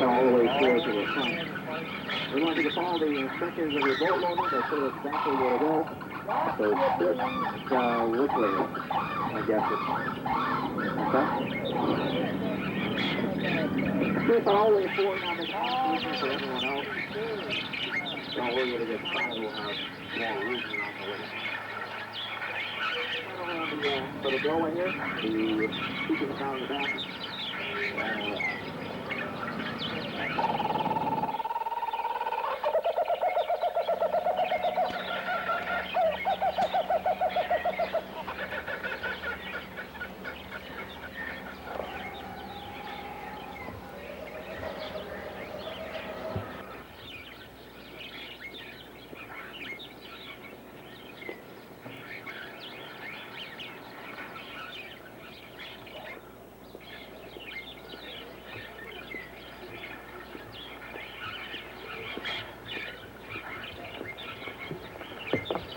all the way forward to the front. We want you to follow the instructions of your boat loader. They'll show you exactly where to go. So just literally, I guess it's okay. Keep all the way forward on the constitution for everyone else. Don't worry, you're going to get caught. We'll have more room around the way. For the doorway here, the speakers down in the back.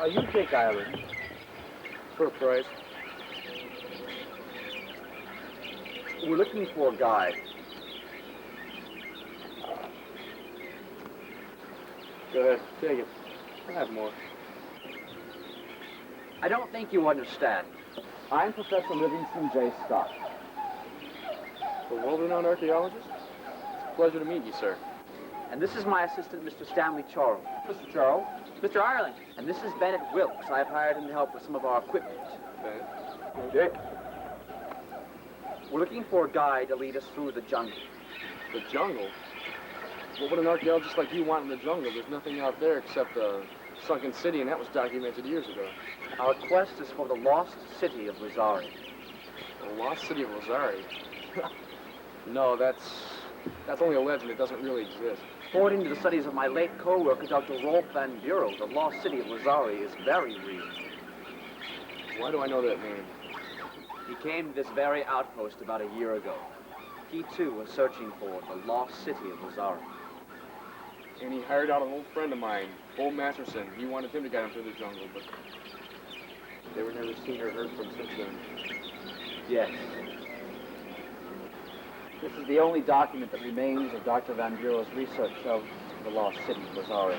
You take Ireland. For a price. We're looking for a guide. Go ahead, take it. I have more. I don't think you understand. I'm Professor Livingston J. Scott. A world-renowned archaeologist? It's a pleasure to meet you, sir. And this is my assistant, Mr. Stanley Charles. Mr. Charles? Mr. Ireland. And this is Bennett Wilkes. I've hired him to help with some of our equipment. Okay. Dick? We're looking for a guide to lead us through the jungle. The jungle? What would an archaeologist like you want in the jungle? There's nothing out there except a sunken city, and that was documented years ago. Our quest is for the lost city of Rosari. The lost city of Rosari? No, that's only a legend. It doesn't really exist. According to the studies of my late co-worker, Dr. Rolf Van Buren, the lost city of Rosari is very real. Why do I know that name? He came to this very outpost about a year ago. He, too, was searching for the lost city of Rosari. And he hired out an old friend of mine, Old Masterson. He wanted him to guide him through the jungle, but they were never seen or heard from since then. Yes. This is the only document that remains of Dr. Van Buren's research of the lost city of Rosari.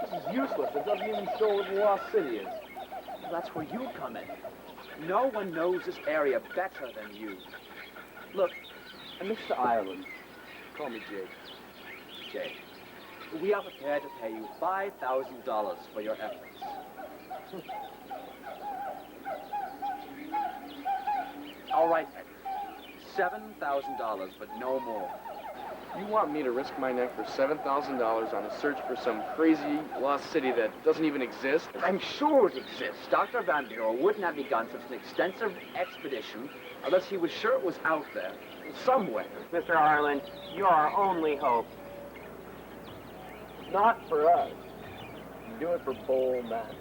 This is useless. It doesn't even show where the lost city is. Well, that's where you come in. No one knows this area better than you. Look, Mr. Ireland. Call me Jake. Jake, we are prepared to pay you $5,000 for your efforts. All right, then. $7,000, but no more. You want me to risk my neck for $7,000 on a search for some crazy lost city that doesn't even exist? I'm sure it exists. Dr. Van Buren wouldn't have begun such an extensive expedition unless he was sure it was out there, somewhere. Mr. Ireland, you're our only hope. Not for us. You do it for Bull Matt.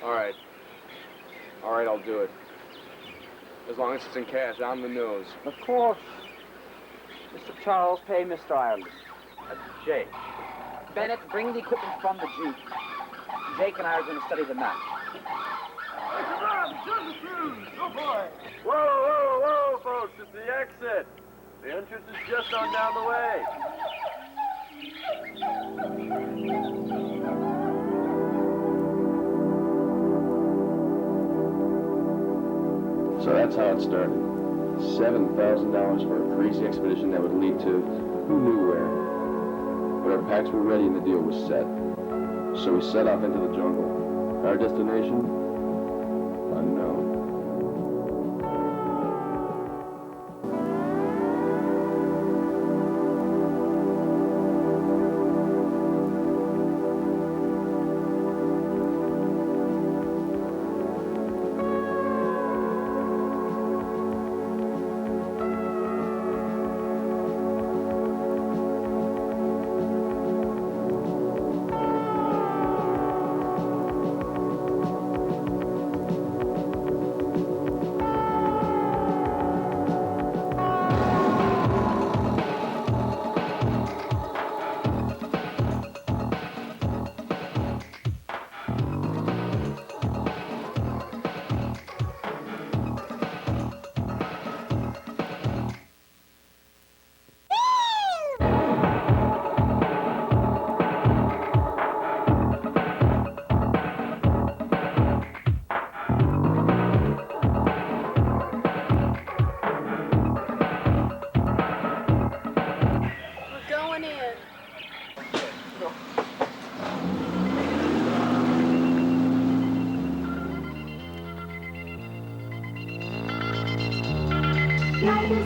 All right, I'll do it. As long as it's in cash, I'm the nose. Of course. Mr. Charles, pay Mr. Ireland. Jake. Bennett, bring the equipment from the Jeep. Jake and I are going to study the map. Oh boy! Whoa, folks, it's the exit. The entrance is just on down the way. So that's how it started. $7,000 for a crazy expedition that would lead to who knew where. But our packs were ready and the deal was set. So we set off into the jungle. Our destination? Unknown.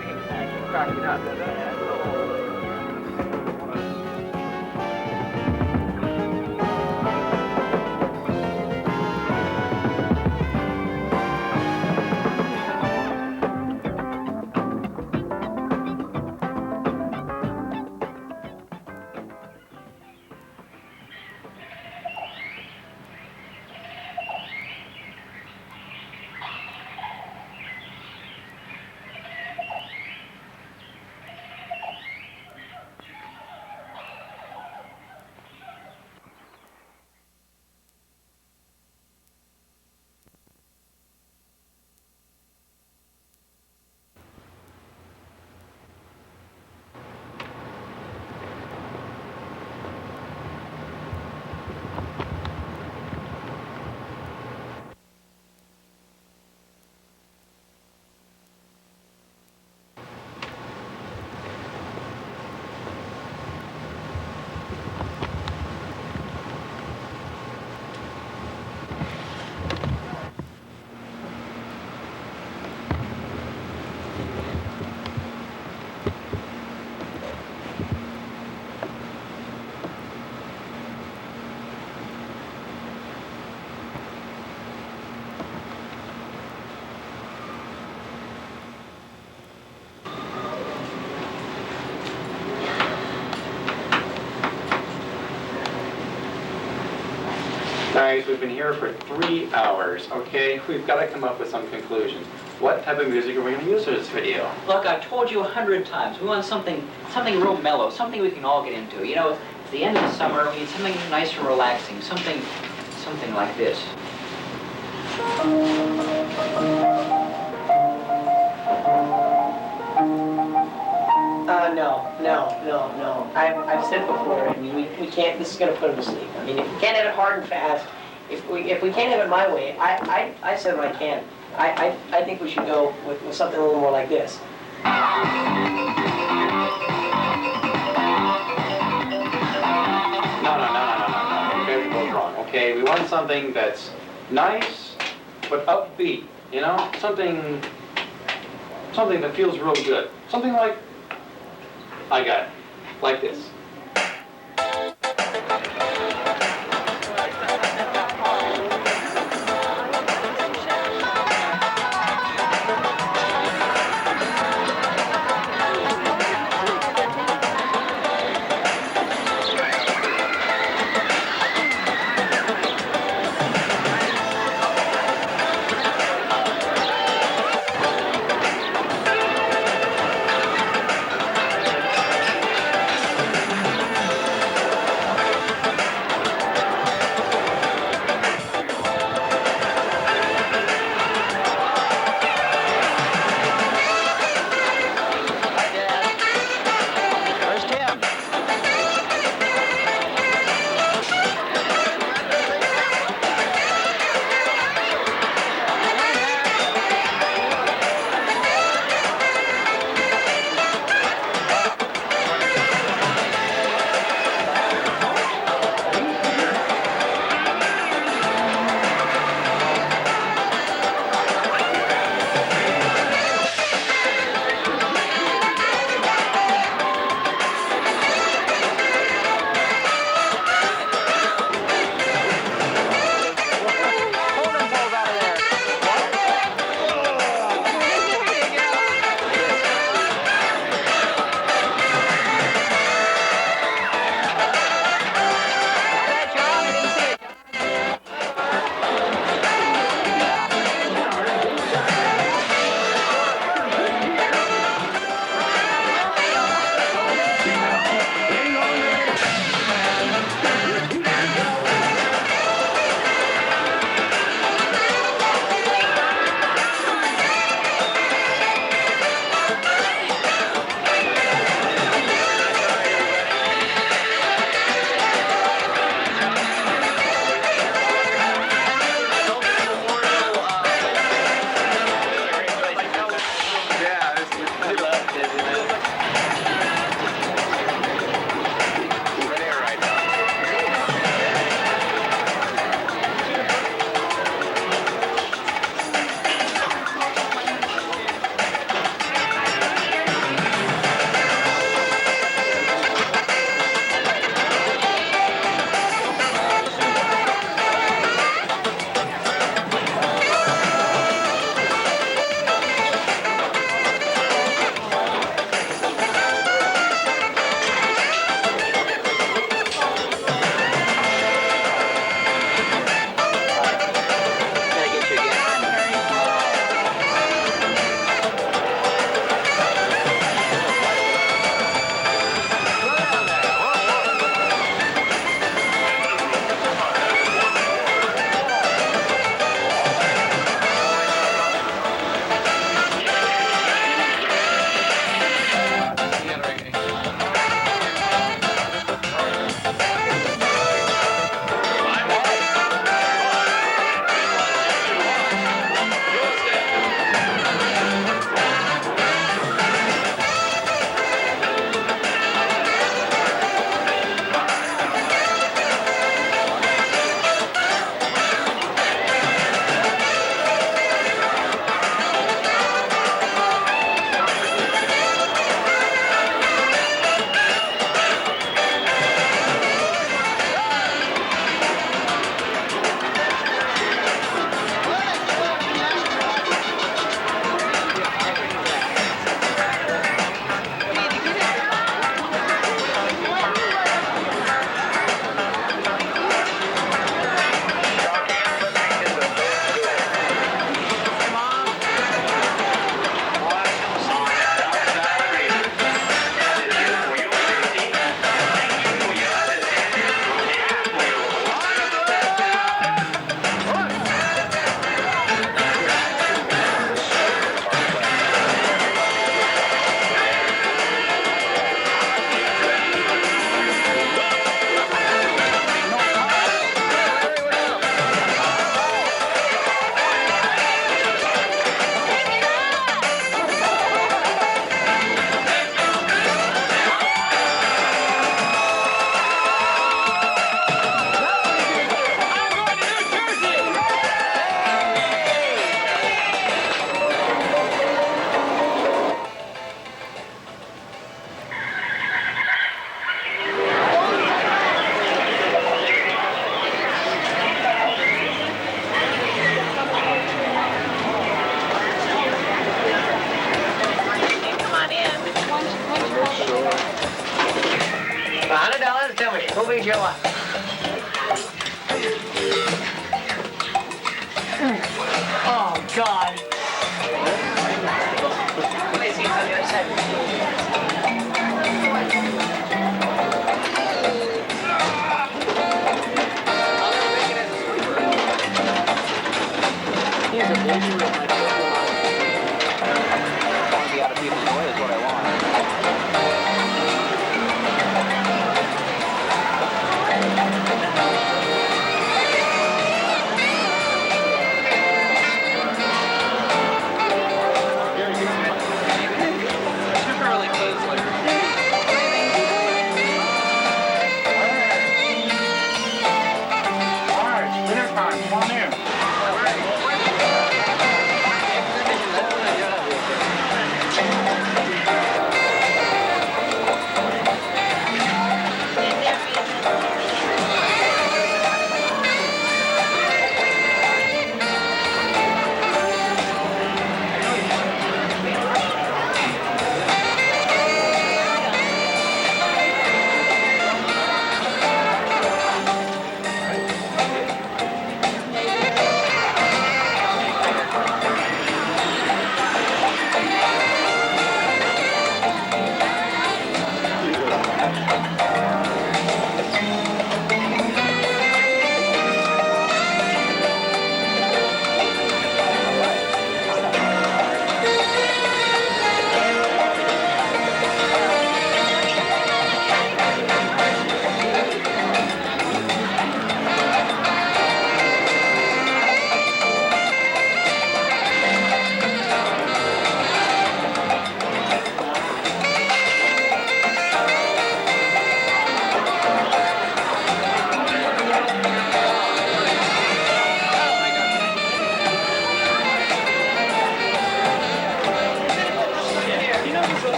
cracking up. Guys, we've been here for 3 hours, okay? We've got to come up with some conclusions. What type of music are we going to use for this video? Look, I've told you 100 times. We want something real mellow, something we can all get into. You know, it's the end of the summer. We need something nice and relaxing, something like this. No. I've said before, I mean, we can't, this is going to put him to sleep. I mean, if we can't have it hard and fast, if we can't have it my way, I said what I can. I think we should go with something a little more like this. No. Okay, we both wrong. Okay, we want something that's nice, but upbeat, you know? Something that feels real good. Something like, I got it, like this. Squeeze your luck. Oh, God. Let me see on the other side. Here's a danger with my purple mouse. I want to be out of people's way is what I want.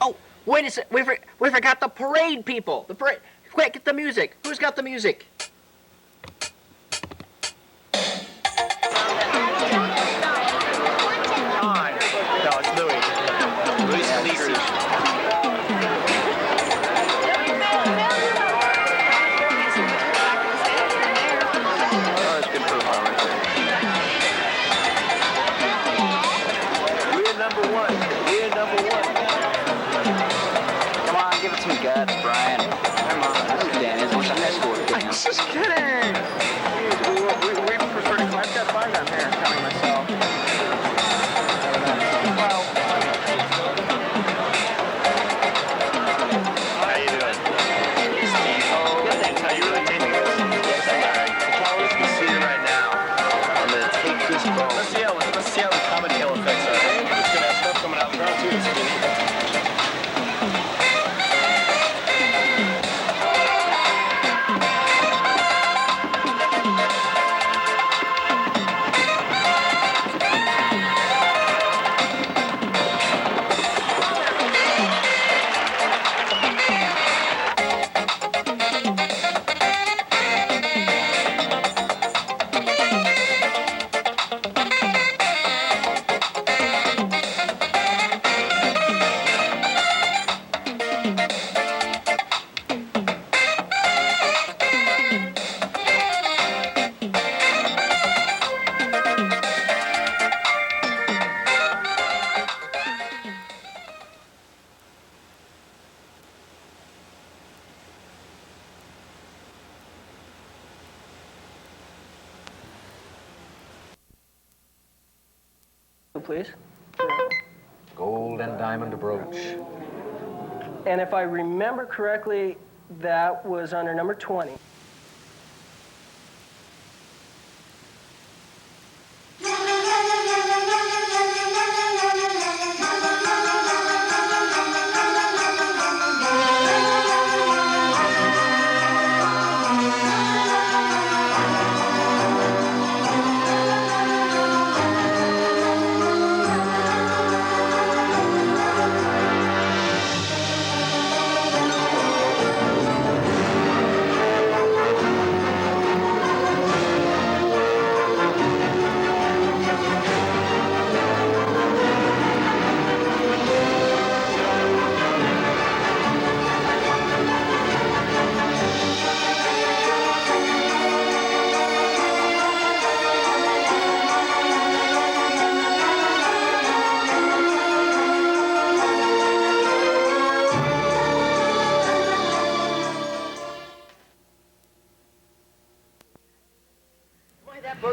Oh, wait a sec. We forgot the parade people. The parade. Quick, get the music. Who's got the music? No, it's Louis. Louis Sneakers. Oh, that's good profile right there. We're number one. We're number one. Come on, give it some guts, Brian. Come on. I know Dan isn't. What's a high school kid? I'm just kidding. We prefer to. I've got 5 down there, counting myself. How you doing? Steve. Oh, thanks. How you really taking this? Yes, all right. Well, let's see it right now. I'm gonna take this ball. Let's see how the comedy hill effects are. It's gonna have stuff coming out the ground too. It's gonna be neat. Please. Gold and diamond brooch. And if I remember correctly, that was under number 20.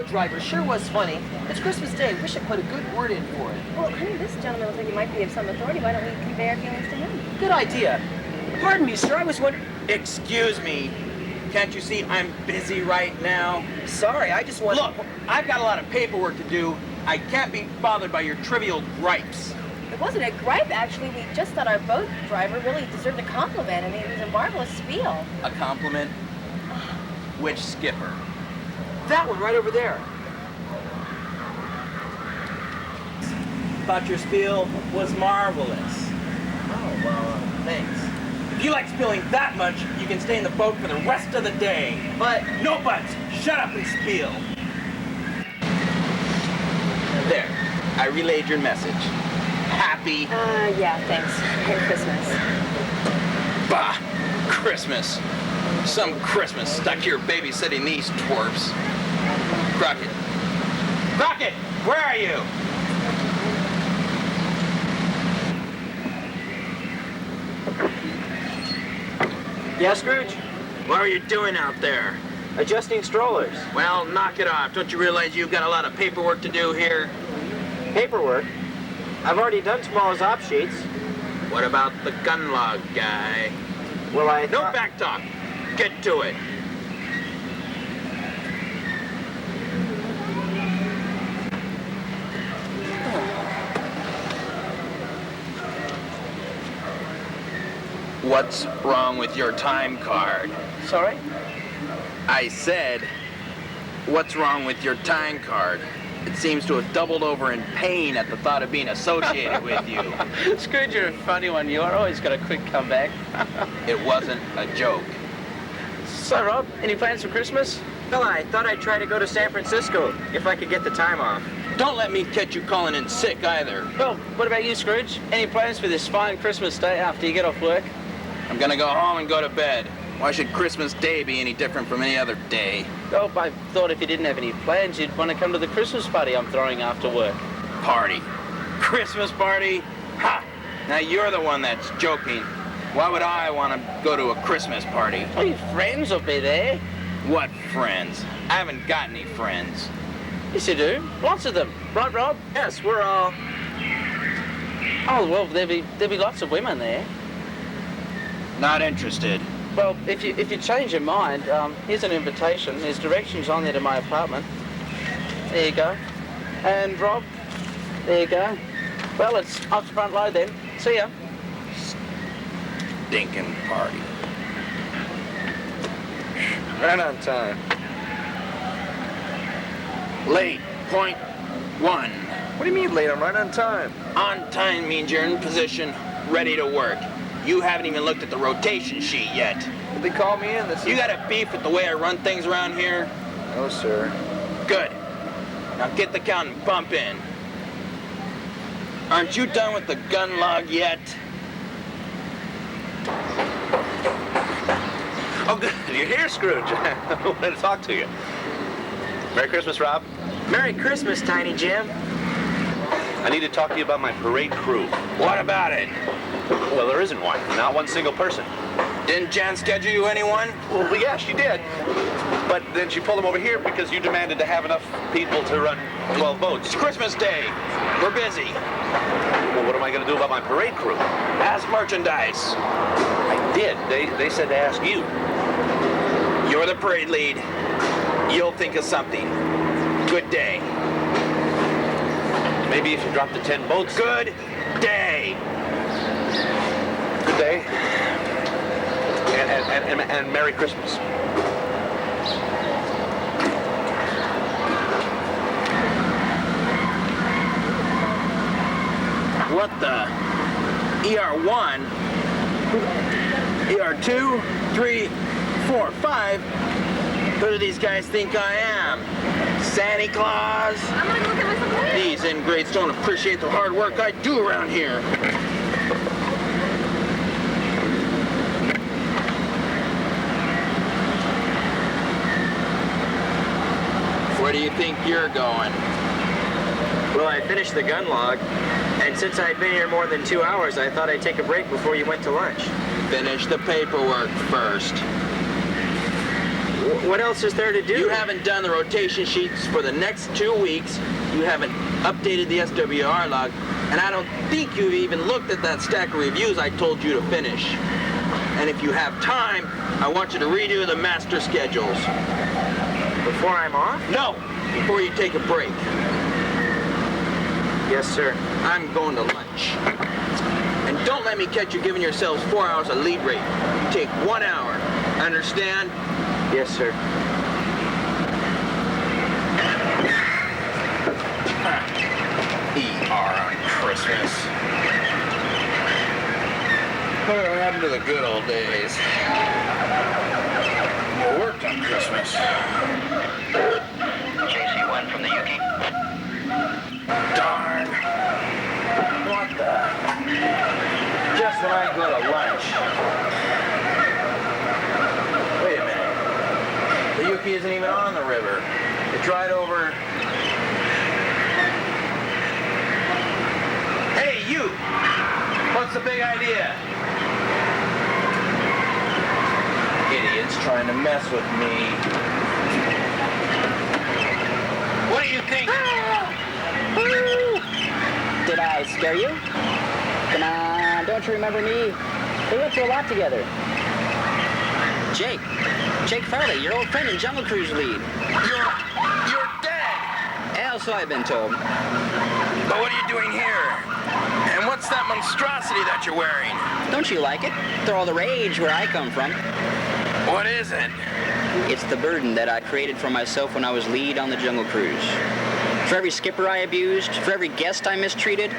Driver sure was funny. It's Christmas Day. Wish I put a good word in for it. Well, honey, this gentleman looks like he might be of some authority. Why don't we convey our feelings to him? Good idea. Pardon me, sir. I was wondering. Excuse me. Can't you see I'm busy right now? Sorry, I just want. Look, I've got a lot of paperwork to do. I can't be bothered by your trivial gripes. It wasn't a gripe, actually. We just thought our boat driver really deserved a compliment. I mean, it was a marvelous spiel. A compliment? Which skipper? That one right over there. Thought your spiel was marvelous. Oh, well, thanks. If you like spilling that much, you can stay in the boat for the rest of the day. But... No buts! Shut up and spiel! There. I relayed your message. Happy? Yeah, thanks. Merry Christmas. Bah! Christmas. Some Christmas stuck here babysitting these twerps. Crockett. Crockett! Where are you? Yeah, Scrooge? What are you doing out there? Adjusting strollers. Well, knock it off. Don't you realize you've got a lot of paperwork to do here? Paperwork? I've already done tomorrow's op sheets. What about the gun log guy? Well, No back talk. Get to it. What's wrong with your time card? Sorry? I said, what's wrong with your time card? It seems to have doubled over in pain at the thought of being associated with you. Scrooge, you're a funny one. You are always got a quick comeback. It wasn't a joke. So, Rob, any plans for Christmas? Well, I thought I'd try to go to San Francisco if I could get the time off. Don't let me catch you calling in sick either. Well, what about you, Scrooge? Any plans for this fine Christmas day after you get off work? I'm gonna go home and go to bed. Why should Christmas Day be any different from any other day? Well, I thought if you didn't have any plans, you'd want to come to the Christmas party I'm throwing after work. Party? Christmas party? Ha! Now you're the one that's joking. Why would I want to go to a Christmas party? Oh, your friends will be there. What friends? I haven't got any friends. Yes, you do. Lots of them. Right, Rob? Yes, we're all... Oh, well, there'll be lots of women there. Not interested. Well, if you change your mind, here's an invitation. There's directions on there to my apartment. There you go. And Rob, there you go. Well, it's off the front load then. See ya. Stinking party. Right on time. Late. Point one. What do you mean late? I'm right on time. On time means you're in position, ready to work. You haven't even looked at the rotation sheet yet. Did they call me in? You got a beef with the way I run things around here? No, sir. Good. Now get the count and bump in. Aren't you done with the gun log yet? Oh, good. You're here, Scrooge. I wanted to talk to you. Merry Christmas, Rob. Merry Christmas, Tiny Jim. I need to talk to you about my parade crew. What about it? Well, there isn't one. Not one single person. Didn't Jan schedule you anyone? Well, yeah, she did. But then she pulled them over here because you demanded to have enough people to run 12 boats. It's Christmas Day. We're busy. Well, what am I going to do about my parade crew? Ask merchandise. I did. They said to ask you. You're the parade lead. You'll think of something. Good day. Maybe if you drop the 10 boats. Good day. Good day. And Merry Christmas. What the? ER1? ER2? 3, 4, 5? Who do these guys think I am? Santa Claus? I'm gonna go get myself a drink. These ingrates don't appreciate the hard work I do around here. Where do you think you're going? Well, I finished the gun log, and since I'd been here more than 2 hours, I thought I'd take a break before you went to lunch. Finish the paperwork first. What else is there to do? You haven't done the rotation sheets for the next 2 weeks. You haven't updated the SWR log, and I don't think you've even looked at that stack of reviews I told you to finish. And if you have time, I want you to redo the master schedules. Before I'm off? No, before you take a break. Yes, sir. I'm going to lunch. And don't let me catch you giving yourselves 4 hours of lead rate. You take 1 hour. Understand? Yes, sir. ER on Christmas. What happened to the good old days? More worked on Christmas. JC1 from the Yuki. Darn. What the? Just when I go to lunch. Wait a minute. The Yuki isn't even on the river. It's right over. Hey, you! What's the big idea? Idiots trying to mess with me. What do you think? Did I scare you? Come on, don't you remember me? We went through a lot together. Jake Farley, your old friend and Jungle Cruise lead. You're dead! Well, so I've been told. But what are you doing here? And what's that monstrosity that you're wearing? Don't you like it? They're all the rage where I come from. What is it? It's the burden that I created for myself when I was lead on the Jungle Cruise. For every skipper I abused, for every guest I mistreated,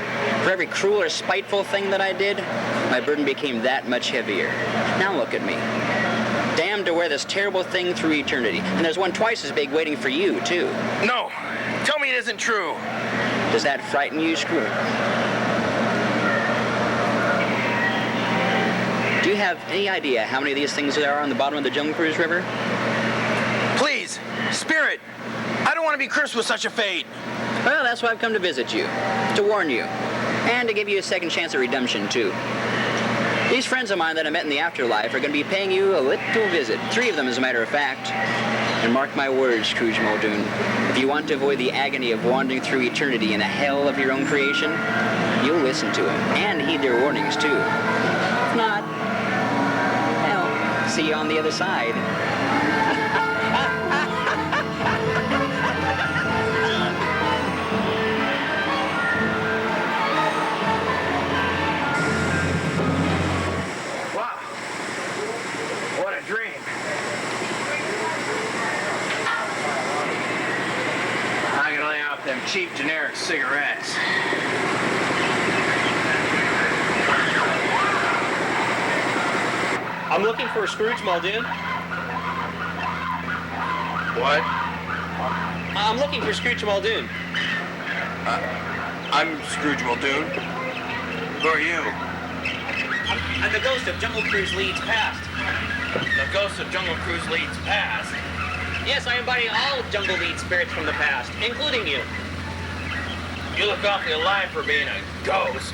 for every cruel or spiteful thing that I did, my burden became that much heavier. Now look at me. Damned to wear this terrible thing through eternity. And there's one twice as big waiting for you, too. No! Tell me it isn't true! Does that frighten you, Screw? Do you have any idea how many of these things there are on the bottom of the Jungle Cruise River? Please, Spirit! I don't want to be cursed with such a fate! Well, that's why I've come to visit you. To warn you. And to give you a second chance at redemption, too. These friends of mine that I met in the afterlife are going to be paying you a little visit. 3 of them, as a matter of fact. And mark my words, Scrooge Muldoon. If you want to avoid the agony of wandering through eternity in a hell of your own creation, you'll listen to them. And heed their warnings, too. If not, well, see you on the other side. Cheap generic cigarettes. I'm looking for Scrooge Muldoon. What? I'm looking for Scrooge Muldoon. I'm Scrooge Muldoon. Who are you? I'm the ghost of Jungle Cruise leads past. The ghost of Jungle Cruise leads past? Yes, I embody all Jungle lead spirits from the past, including you. You look awfully alive for being a ghost.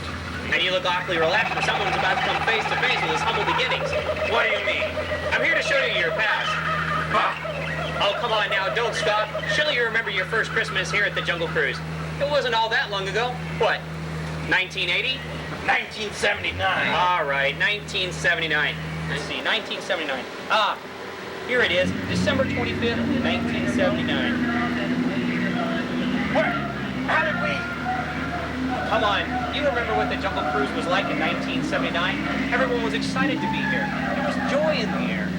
And you look awfully relaxed for someone who's about to come face to face with his humble beginnings. What do you mean? I'm here to show you your past. Oh, come on now, don't stop. Surely you remember your first Christmas here at the Jungle Cruise. It wasn't all that long ago. What, 1980? 1979. All right, 1979. Let's see, 1979. Ah, here it is, December 25th, 1979. Where? How did we? Come on, you remember what the Jungle Cruise was like in 1979? Everyone was excited to be here. There was joy in the air.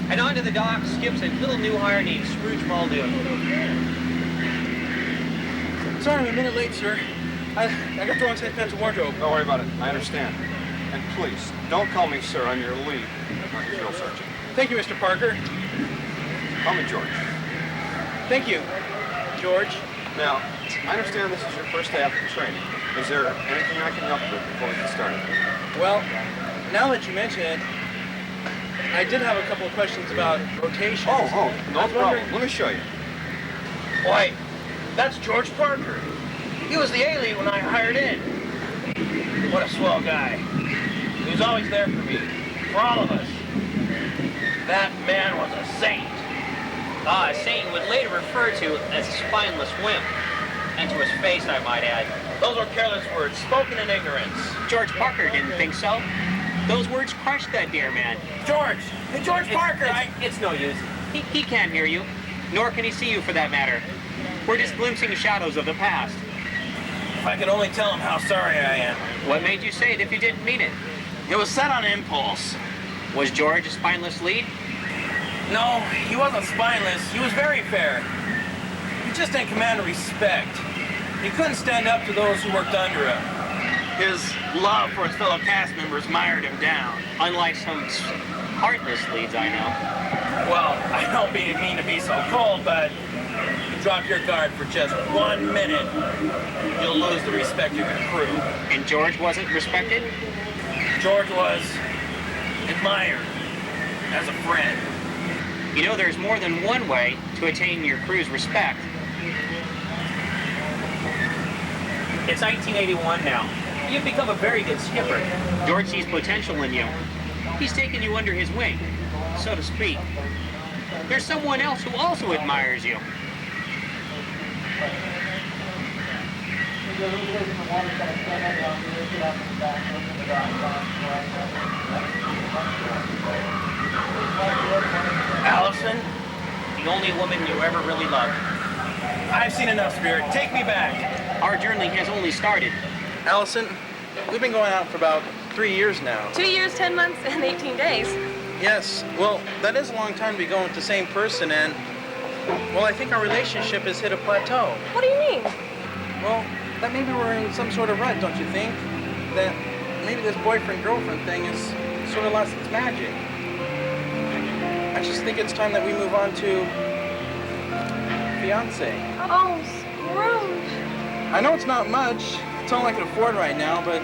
And onto the dock skips a little new hire named Scrooge Muldoon. Sorry, I'm a minute late, sir. I got the wrong side pants and wardrobe. Don't worry about it. I understand. And please, don't call me sir. I'm your lead, not your drill sergeant. Thank you, Mr. Parker. Call me George. Thank you, George. Now, I understand this is your first day after training. Is there anything I can help you with before we get started? Well, now that you mention it, I did have a couple of questions about rotations. Oh, no problem. Let me show you. Why, that's George Parker. He was the A-Lead when I hired in. What a swell guy. He was always there for me, for all of us. That man was a saint. Ah, Satan would later refer to as a spineless wimp. And to his face, I might add. Those were careless words, spoken in ignorance. George Parker didn't think so. Those words crushed that dear man. George! Hey, George Parker, It's no use. He can't hear you, nor can he see you for that matter. We're just glimpsing shadows of the past. If I could only tell him how sorry I am. What made you say it if you didn't mean it? It was said on impulse. Was George a spineless lead? No, he wasn't spineless. He was very fair. He just didn't command respect. He couldn't stand up to those who worked under him. His love for his fellow cast members mired him down. Unlike some heartless leads I know. Well, I don't mean to be so cold, but you drop your guard for just 1 minute, you'll lose the respect of your crew. And George wasn't respected? George was admired as a friend. You know, there's more than one way to attain your crew's respect. It's 1981 now. You've become a very good skipper. George sees potential in you. He's taken you under his wing, so to speak. There's someone else who also admires you. Allison? The only woman you ever really loved. I've seen enough, Spirit. Take me back. Our journey has only started. Allison, we've been going out for about 3 years now. 2 years, 10 months, and 18 days. Yes, well, that is a long time to be going with the same person, and Well, I think our relationship has hit a plateau. What do you mean? Well, that maybe we're in some sort of rut, don't you think? That maybe this boyfriend-girlfriend thing is sort of lost its magic. I just think it's time that we move on to fiance. Oh, Scrooge. I know it's not much. It's all I can afford right now, but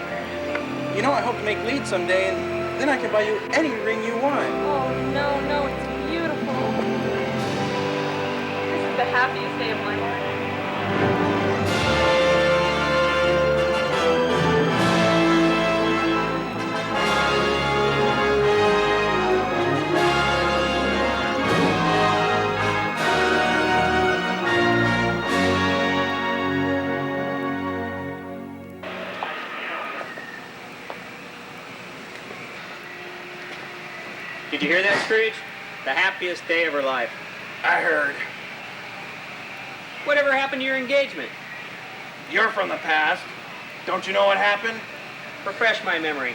you know I hope to make lead someday, and then I can buy you any ring you want. Oh, no, no, it's beautiful. This is the happiest day of my life. Did you hear that, Scrooge? The happiest day of her life. I heard. Whatever happened to your engagement? You're from the past. Don't you know what happened? Refresh my memory.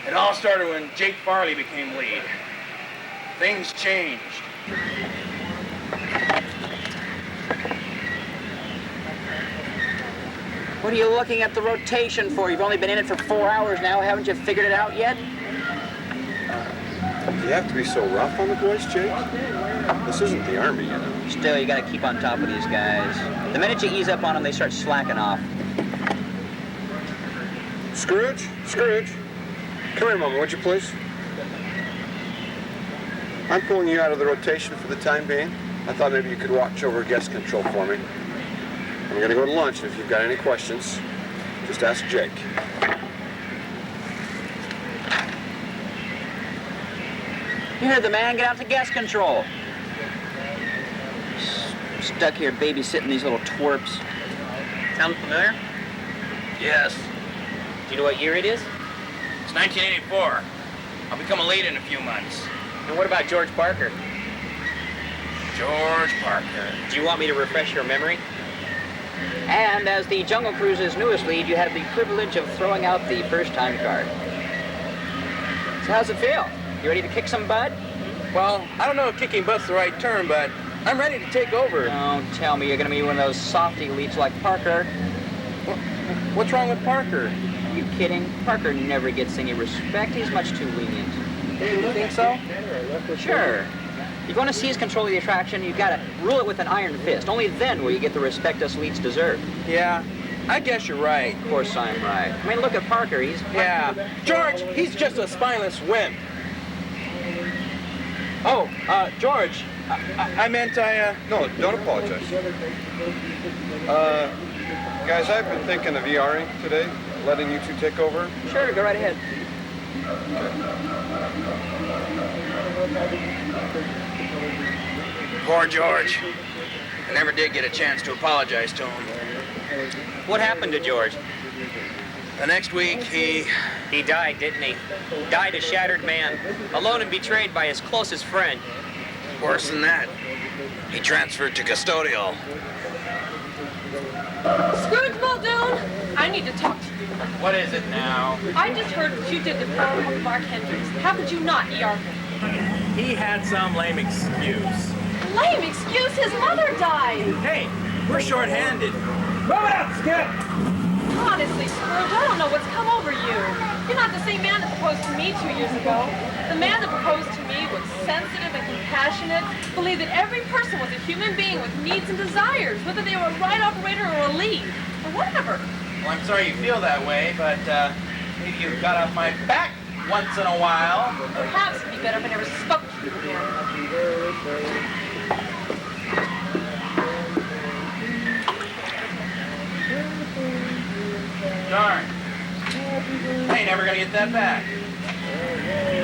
It all started when Jake Farley became lead. Things changed. What are you looking at the rotation for? You've only been in it for 4 hours now. Haven't you figured it out yet? Do you have to be so rough on the boys, Jake? This isn't the Army, you know. Still, you gotta keep on top of these guys. The minute you ease up on them, they start slacking off. Scrooge? Scrooge? Come here a moment, would you please? I'm pulling you out of the rotation for the time being. I thought maybe you could watch over guest control for me. I'm gonna go to lunch, and if you've got any questions, just ask Jake. You heard the man. Get out to guest control. Stuck here babysitting these little twerps. Sound familiar? Yes. Do you know what year it is? It's 1984. I'll become a lead in a few months. And what about George Parker? George Parker. Do you want me to refresh your memory? And as the Jungle Cruise's newest lead, you have the privilege of throwing out the first-time card. So how's it feel? You ready to kick some butt? Well, I don't know if kicking butt's the right term, but I'm ready to take over. Don't tell me you're going to be one of those softy leads like Parker. What's wrong with Parker? Are you kidding? Parker never gets any respect. He's much too lenient. You think so? Sure. You want to seize control of the attraction, you've got to rule it with an iron fist. Only then will you get the respect us leads deserve. Yeah, I guess you're right. Of course I'm right. I mean, look at Parker. He's... Yeah. George, he's just a spineless wimp. Oh, George, I meant No, don't apologize. Guys, I've been thinking of ERing today, letting you two take over. Sure, go right ahead. Poor George. I never did get a chance to apologize to him. What happened to George? The next week, He died, didn't he? Died a shattered man, alone and betrayed by his closest friend. worse than that, he transferred to custodial. Scrooge Muldoon, I need to talk to you. What is it now? I just heard what you did to poor Mark Hendricks. How could you not, ER him? He had some lame excuse. Lame excuse? His mother died. Hey, we're short-handed. Move it up, Skip! Honestly, Scrooge, I don't know what's come over you. You're not the same man that proposed to me 2 years ago. The man that proposed to me was sensitive and compassionate, believed that every person was a human being with needs and desires, whether they were a ride operator or a lead, or whatever. Well, I'm sorry you feel that way, but maybe you got off my back once in a while. Perhaps it'd be better if I never spoke to you again. Darn. I ain't never gonna get that back.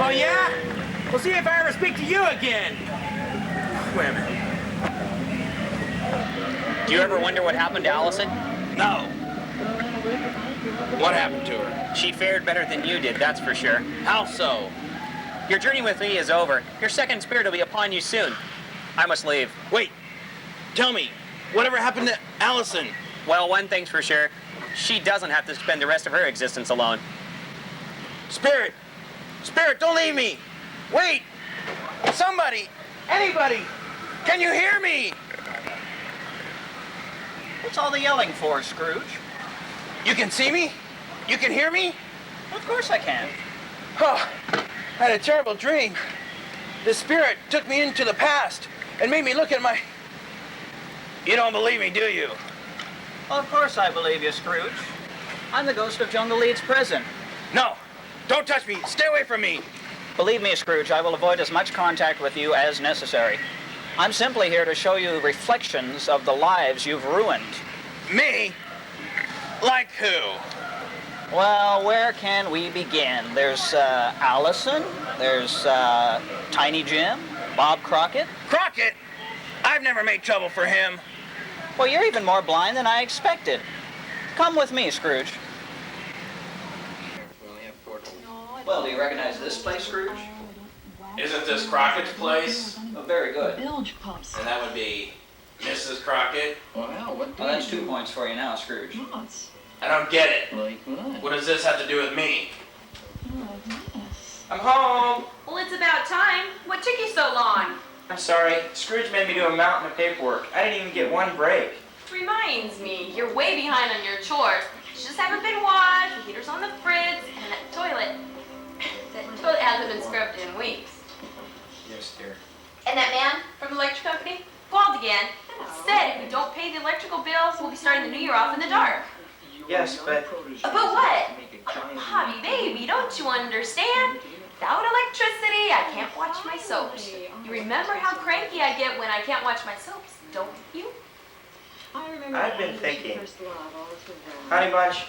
Oh, yeah? We'll see if I ever speak to you again. Wait a minute. Do you ever wonder what happened to Allison? No. What happened to her? She fared better than you did, that's for sure. How so? Your journey with me is over. Your second spirit will be upon you soon. I must leave. Wait. Tell me, whatever happened to Allison? Well, one thing's for sure. She doesn't have to spend the rest of her existence alone. Spirit! Spirit, don't leave me! Wait! Somebody! Anybody! Can you hear me? What's all the yelling for, Scrooge? You can see me? You can hear me? Of course I can. Oh, I had a terrible dream. The spirit took me into the past and made me look at my... You don't believe me, do you? Well, of course I believe you, Scrooge. I'm the ghost of Jungle Leeds prison. No, don't touch me. Stay away from me. Believe me, Scrooge, I will avoid as much contact with you as necessary. I'm simply here to show you reflections of the lives you've ruined. Me? Like who? Well, where can we begin? There's Allison, there's Tiny Jim, Bob Crockett. Crockett? I've never made trouble for him. Well, you're even more blind than I expected. Come with me, Scrooge. Well, do you recognize this place, Scrooge? Isn't this Crockett's place? Oh, very good. Bilge pumps. And that would be Mrs. Crockett? Well, that's 2 points for you now, Scrooge. I don't get it. What does this have to do with me? I'm home. Well, it's about time. What took you so long? I'm sorry. Scrooge made me do a mountain of paperwork. I didn't even get one break. Reminds me, you're way behind on your chores. You just haven't been washed, the heater's on the fritz, and that toilet hasn't been scrubbed in weeks. Yes, dear. And that man from the electric company called again. Said if we don't pay the electrical bills, we'll be starting the new year off in the dark. Yes, but... But what? Bobby, baby, don't you understand? Without electricity, I can't watch my soaps. You remember how cranky I get when I can't watch my soaps, don't you? I've been thinking. Honey Bunch,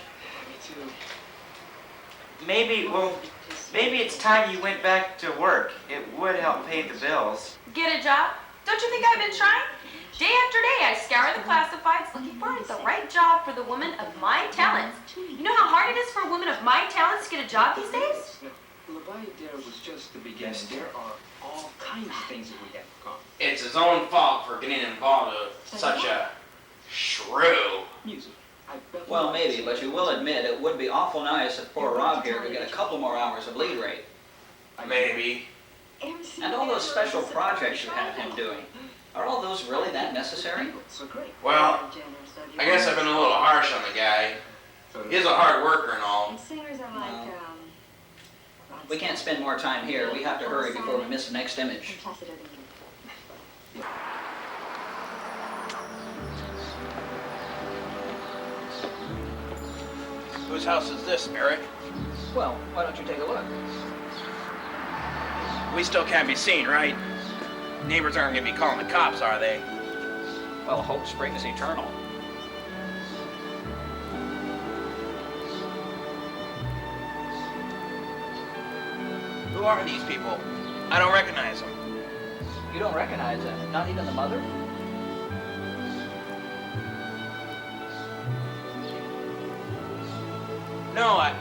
maybe it's time you went back to work. It would help pay the bills. Get a job? Don't you think I've been trying? Day after day, I scour the classifieds looking for the right job for the woman of my talents. You know how hard it is for a woman of my talents to get a job these days? was just the beginning. There are all kinds of things that we have in common. It's his own fault for getting involved with such a shrew. Well, maybe, but you will admit it would be awful nice if poor Rob here could get a couple more hours of lead rate. Maybe. And all those special projects you have him doing, are all those really that necessary? Well, I guess I've been a little harsh on the guy. He's a hard worker and all. Singers are like, We can't spend more time here. We have to hurry before we miss the next image. Whose house is this, Merrick? Well, why don't you take a look? We still can't be seen, right? Neighbors aren't gonna be calling the cops, are they? Well, hope springs eternal. Who are these people? I don't recognize them. You don't recognize them? Not even the mother? No,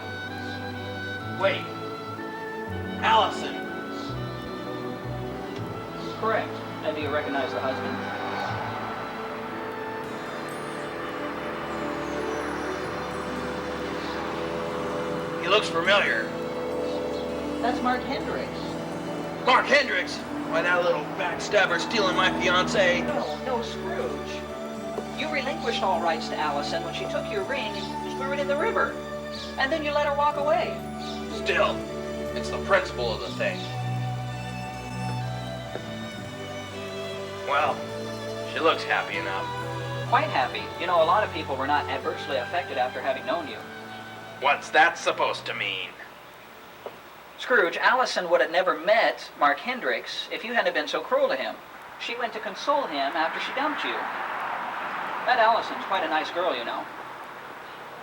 Wait. Allison. Correct. And do you recognize the husband? He looks familiar. That's Mark Hendricks. Mark Hendricks? Why, that little backstabber stealing my fiancée? No, Scrooge. You relinquished all rights to Allison when she took your ring and threw it in the river. And then you let her walk away. Still, it's the principle of the thing. Well, she looks happy enough. Quite happy. You know, a lot of people were not adversely affected after having known you. What's that supposed to mean? Scrooge, Allison would have never met Mark Hendricks if you hadn't been so cruel to him. She went to console him after she dumped you. That Allison's quite a nice girl, you know.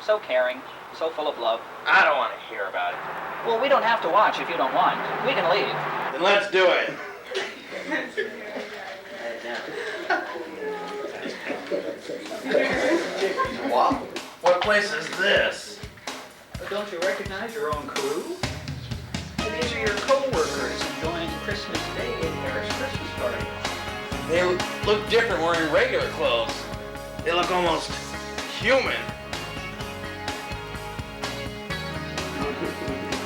So caring, so full of love. I don't want to hear about it. Well, we don't have to watch if you don't want. We can leave. Then let's do it. What? What place is this? But don't you recognize your own crew? These are your co-workers enjoying Christmas Day at Harris Christmas party. They look different wearing regular clothes. They look almost human.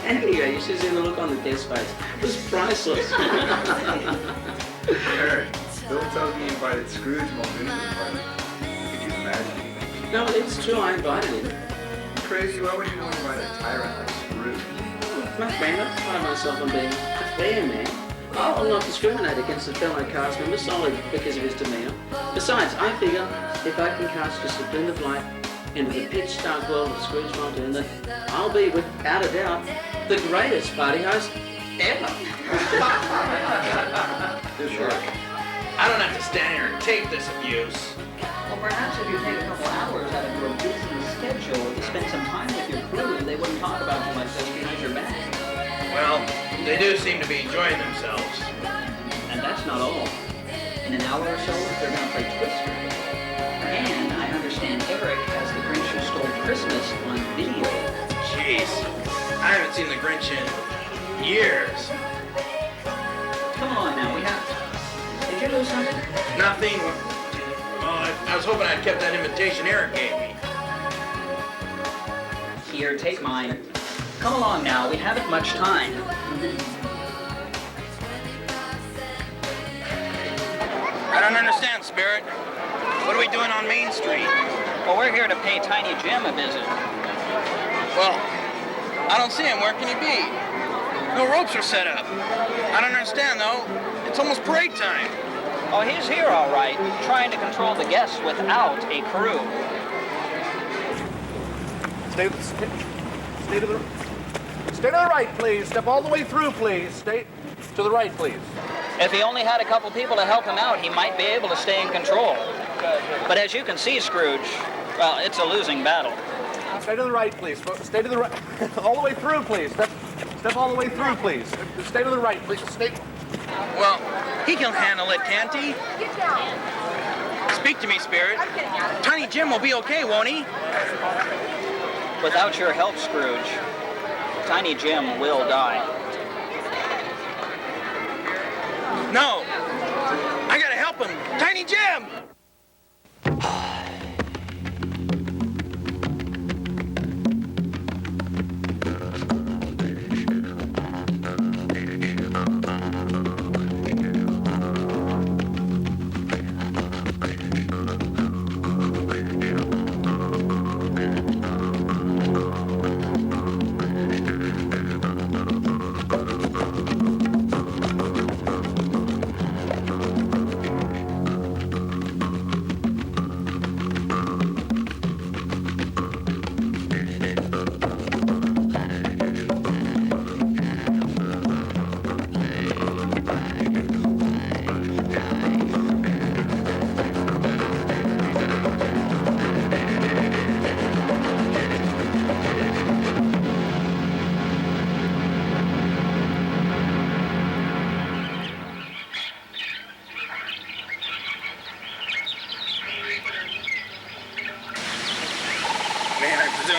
Anyway, you should see the look on the guest face. It was priceless. Bill tells me you invited Scrooge Muldoon to the party. Could you imagine? No, it's true, I invited him. Crazy, why would you want to invite a tyrant like Scrooge? My friend, I pride myself on being a fair man. I'll not discriminate against a fellow cast member solely because of his demeanour. Besides, I figure if I can cast just a glint of light into the pitch dark world of Scrooge Muldoon, then I'll be, without a doubt, the greatest party host ever. Sure. I don't have to stand here and take this abuse. Well, perhaps if you take a couple hours out of your busy schedule to spend some time with your crew, they wouldn't talk about you like this behind your back. Well, they do seem to be enjoying themselves. And that's not all. In an hour or so, they're going to play Twister. And I understand Eric has The Grinch Who Stole Christmas on video. Jeez, I haven't seen the Grinch in years. Come on now, we have to. Did you lose something? Nothing. Well, I was hoping I'd kept that invitation Eric gave me. Here, take mine. Come along now, we haven't much time. I don't understand, Spirit. What are we doing on Main Street? Well, we're here to pay Tiny Jim a visit. Well, I don't see him. Where can he be? No ropes are set up. I don't understand, though. It's almost parade time. Oh, he's here all right, trying to control the guests without a crew. Stay to the right, please. Step all the way through, please. Stay to the right, please. If he only had a couple people to help him out, he might be able to stay in control. But as you can see, Scrooge, well, it's a losing battle. Stay to the right, please. Stay to the right. All the way through, please. Step all the way through, please. Stay to the right, please. Stay. Well, he can handle it, can't he? Get down. Speak to me, Spirit. Tiny Jim will be okay, won't he? Without your help, Scrooge, Tiny Jim will die. No! I gotta help him! Tiny Jim!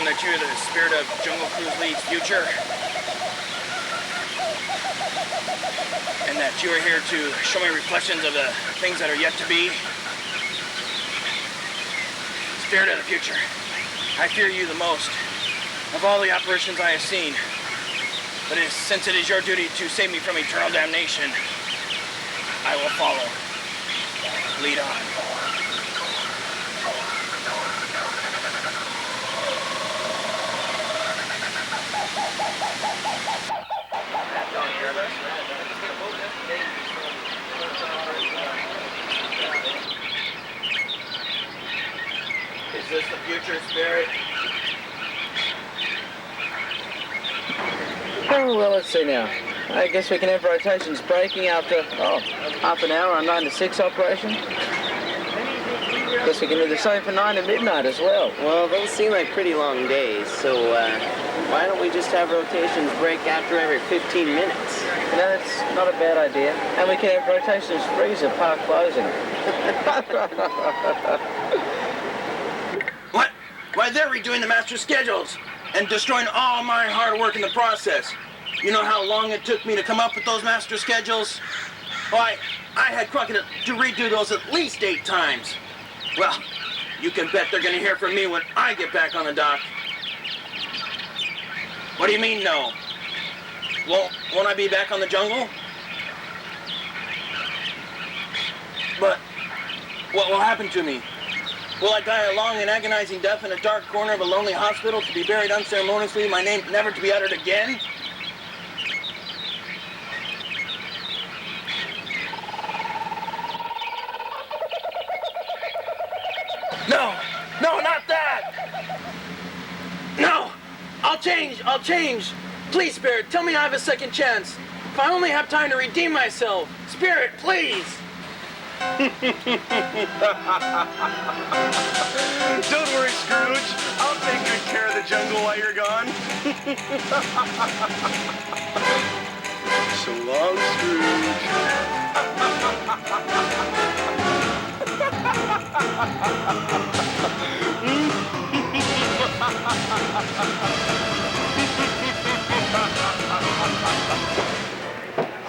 That you're the Spirit of Jungle Cruise League's future, and that you are here to show me reflections of the things that are yet to be. Spirit of the future, I fear you the most of all the apparitions I have seen, but since it is your duty to save me from eternal damnation, I will follow. Lead on. Is this the future, Spirit? Oh, well, let's see now. I guess we can have rotations breaking after, half an hour on 9 to 6 operation. Guess we can do the same for 9 to midnight as well. Well, those seem like pretty long days, so why don't we just have rotations break after every 15 minutes? You know, that's not a bad idea. And we can have rotations freeze at park closing. What? Why, they're redoing the master schedules and destroying all my hard work in the process. You know how long it took me to come up with those master schedules? Why, I had Crockett to redo those at least 8 times. Well, you can bet they're gonna hear from me when I get back on the dock. What do you mean, no? Won't I be back on the jungle? But what will happen to me? Will I die a long and agonizing death in a dark corner of a lonely hospital to be buried unceremoniously, my name never to be uttered again? No! No, not that! No! I'll change! Please, Spirit, tell me I have a second chance. If I only have time to redeem myself. Spirit, please! Don't worry, Scrooge. I'll take good care of the jungle while you're gone. So long, Scrooge.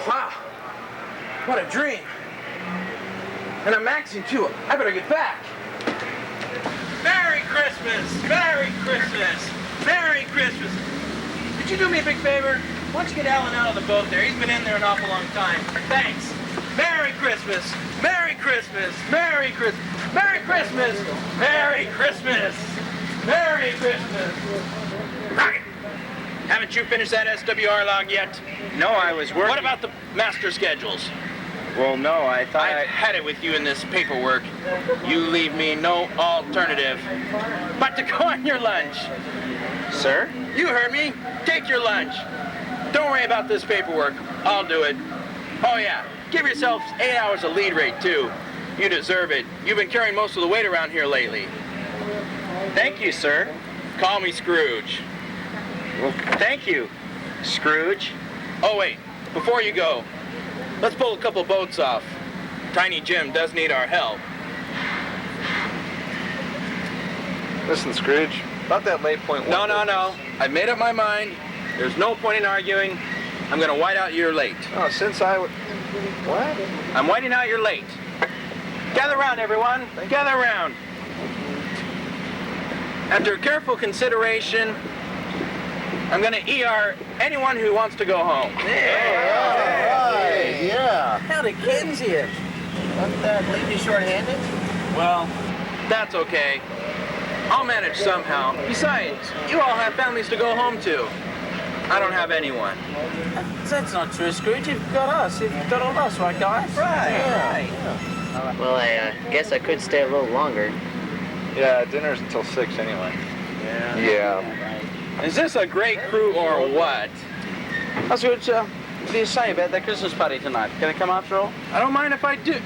Wow. What a dream. And I'm maxing too. I better get back. Merry Christmas! Merry Christmas! Merry Christmas! Could you do me a big favor? Why don't you get Alan out of the boat there? He's been in there an awful long time. Thanks. Merry Christmas! Merry Christmas! Merry Christmas! Merry Christmas! Merry Christmas! Merry Christmas! Rocket! Haven't you finished that SWR log yet? No, I was working. What about the master schedules? Well, no, I thought I've had it with you in this paperwork. You leave me no alternative but to go on your lunch. Sir? You heard me. Take your lunch. Don't worry about this paperwork. I'll do it. Oh, yeah. Give yourself 8 hours of lead rate, too. You deserve it. You've been carrying most of the weight around here lately. Thank you, sir. Call me Scrooge. Well, thank you, Scrooge. Oh, wait. Before you go, let's pull a couple boats off. Tiny Jim does need our help. Listen, Scrooge, about that late point... No. I've made up my mind. There's no point in arguing. I'm going to white out your late. Oh, since I... What? I'm whiting out your late. Gather round, everyone. Gather round. After careful consideration, I'm going to ER anyone who wants to go home. Yeah. Howdy, kids here. Won't that leave you short-handed? Well, that's okay. I'll manage somehow. Besides, you all have families to go home to. I don't have anyone. That's not true, Scrooge. You've got us. You've got all us, right, guys? Right. Yeah. Well, I guess I could stay a little longer. Yeah, dinner's until 6 anyway. Yeah. Is this a great crew or what? That's good. What do you say about that Christmas party tonight? Can I come after all? I don't mind if I do.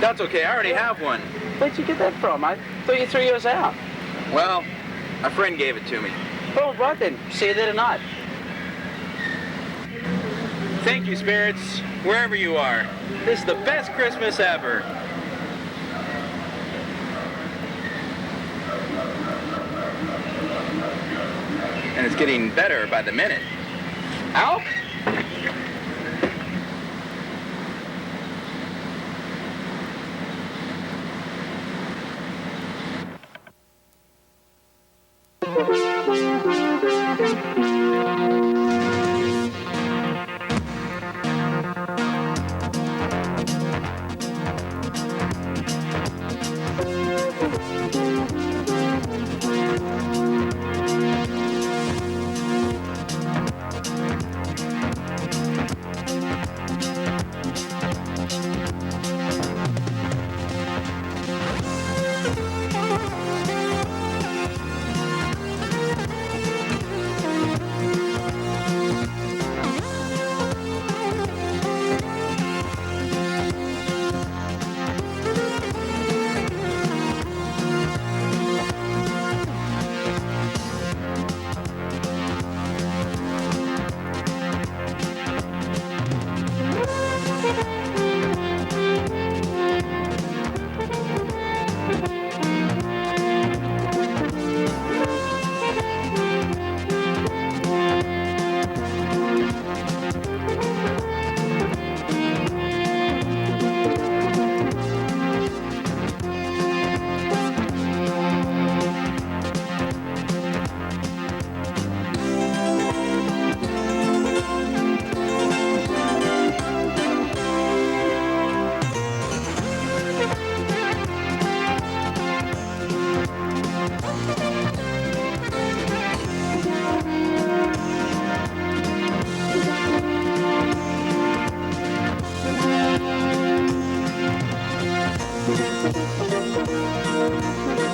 That's okay. I already have one. Where'd you get that from? I thought you threw yours out. Well, a friend gave it to me. Oh, right then. See you there tonight. Thank you, spirits, wherever you are. This is the best Christmas ever. And it's getting better by the minute. Alp?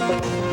Thank you.